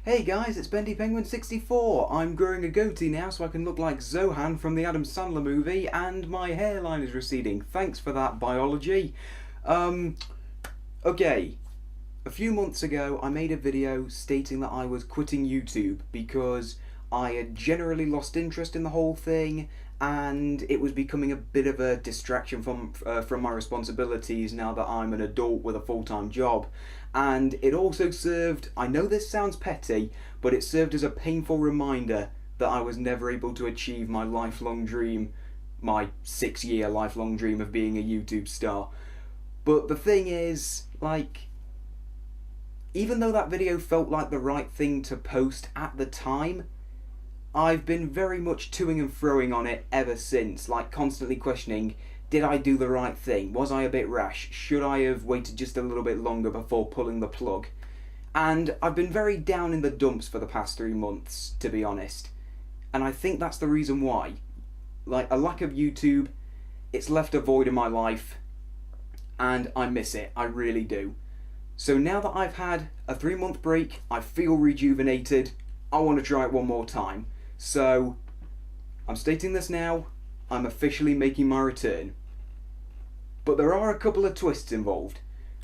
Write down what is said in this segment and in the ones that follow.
Hey guys, it's Bendy Penguin 64. I'm growing a goatee now so I can look like Zohan from the Adam Sandler movie, and my hairline is receding. Thanks for that, biology. Okay. A few months ago I made a video stating that I was quitting YouTube because I had generally lost interest in the whole thing and it was becoming a bit of a distraction from my responsibilities now that I'm an adult with a full-time job. And it also served, I know this sounds petty, but it served as a painful reminder that I was never able to achieve my lifelong dream, my 6-year lifelong dream of being a YouTube star. But the thing is, like, even though that video felt like the right thing to post at the time, I've been very much toing and froing on it ever since, like constantly questioning, did I do the right thing? Was I a bit rash? Should I have waited just a little bit longer before pulling the plug? And I've been very down in the dumps for the past 3 months, to be honest. And I think that's the reason why. Like, a lack of YouTube, it's left a void in my life, and I miss it, I really do. So now that I've had a 3-month break, I feel rejuvenated, I want to try it one more time. So, I'm stating this now, I'm officially making my return. But there are a couple of twists involved.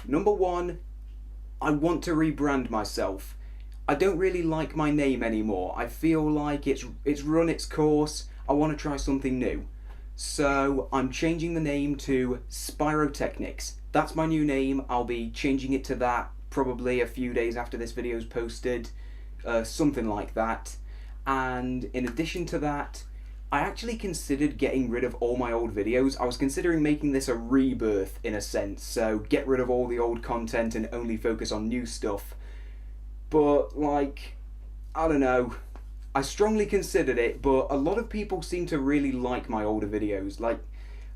Number one, I want to rebrand myself. I don't really like my name anymore. I feel like it's run its course. I want to try something new. So I'm changing the name to Spyrotechnics. That's my new name. I'll be changing it to that probably a few days after this video is posted. Something like that. And in addition to that, I actually considered getting rid of all my old videos. I was considering making this a rebirth in a sense, so get rid of all the old content and only focus on new stuff. But, like, I don't know, I strongly considered it, but a lot of people seem to really like my older videos. Like,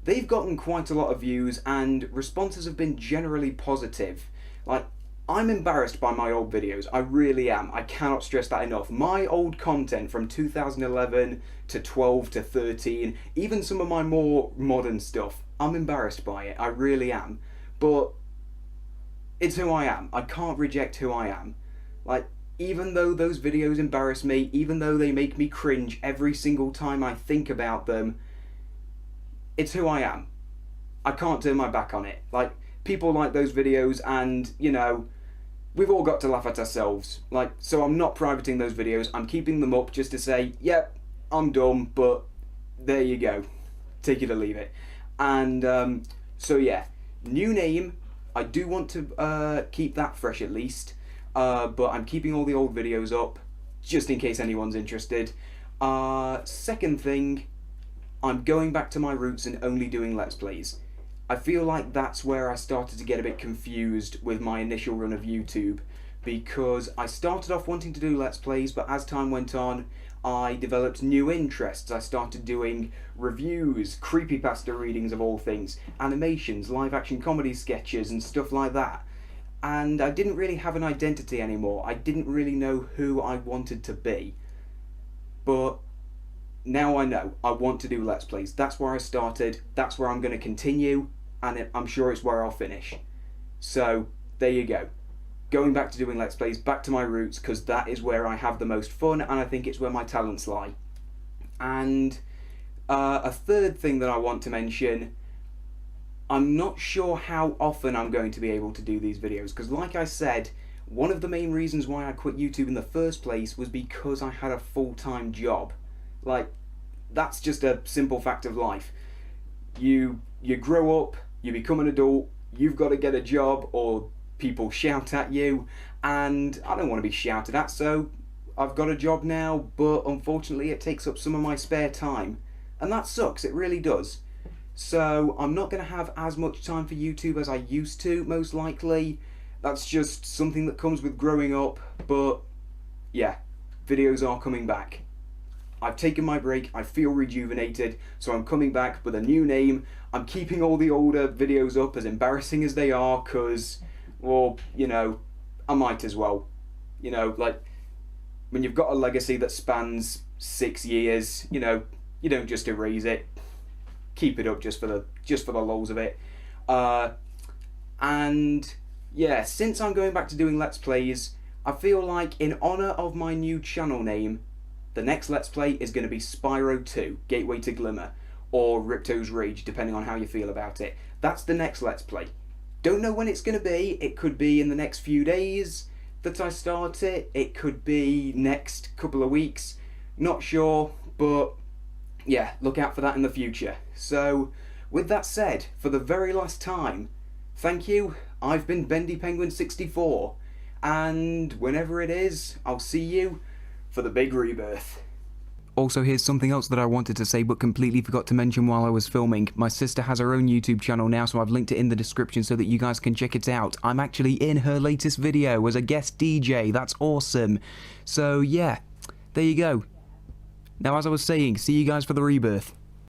they've gotten quite a lot of views and responses have been generally positive. Like, I'm embarrassed by my old videos, I really am. I cannot stress that enough. My old content from 2011 to 12 to 13, even some of my more modern stuff, I'm embarrassed by it, I really am. But it's who I am. I can't reject who I am. Like, even though those videos embarrass me, even though they make me cringe every single time I think about them, it's who I am. I can't turn my back on it. Like, people like those videos and, you know, we've all got to laugh at ourselves. Like, so I'm not privating those videos. I'm keeping them up just to say, yep, I'm dumb, but there you go. Take it or leave it. And so yeah, new name. I do want to keep that fresh at least. But I'm keeping all the old videos up just in case anyone's interested. Second thing, I'm going back to my roots and only doing Let's Plays. I feel like that's where I started to get a bit confused with my initial run of YouTube, because I started off wanting to do Let's Plays, but as time went on, I developed new interests. I started doing reviews, creepypasta readings of all things, animations, live action comedy sketches and stuff like that. And I didn't really have an identity anymore. I didn't really know who I wanted to be. But now I know. I want to do Let's Plays. That's where I started. That's where I'm going to continue. And I'm sure it's where I'll finish. So, there you go. Going back to doing Let's Plays, back to my roots, because that is where I have the most fun, and I think it's where my talents lie. And a third thing that I want to mention, I'm not sure how often I'm going to be able to do these videos, because like I said, one of the main reasons why I quit YouTube in the first place was because I had a full-time job. Like, that's just a simple fact of life. You grow up, you become an adult, you've got to get a job or people shout at you, and I don't want to be shouted at, so I've got a job now, but unfortunately it takes up some of my spare time, and that sucks, it really does. So I'm not going to have as much time for YouTube as I used to, most likely. That's just something that comes with growing up, but yeah, videos are coming back. I've taken my break, I feel rejuvenated, so I'm coming back with a new name. I'm keeping all the older videos up, as embarrassing as they are, because, well, you know, I might as well. You know, like, when you've got a legacy that spans 6 years, you know, you don't just erase it. Keep it up just for the lols of it. And yeah, since I'm going back to doing Let's Plays, I feel like in honour of my new channel name, the next Let's Play is going to be Spyro 2, Gateway to Glimmer, or Ripto's Rage, depending on how you feel about it. That's the next Let's Play. Don't know when it's going to be. It could be in the next few days that I start it. It could be next couple of weeks. Not sure, but yeah, look out for that in the future. So, with that said, for the very last time, thank you. I've been Bendy Penguin 64, and whenever it is, I'll see you for the big rebirth. Also, here's something else that I wanted to say but completely forgot to mention while I was filming. My sister has her own YouTube channel now, so I've linked it in the description so that you guys can check it out. I'm actually in her latest video as a guest DJ. That's awesome. So yeah, there you go. Now, as I was saying, see you guys for the rebirth.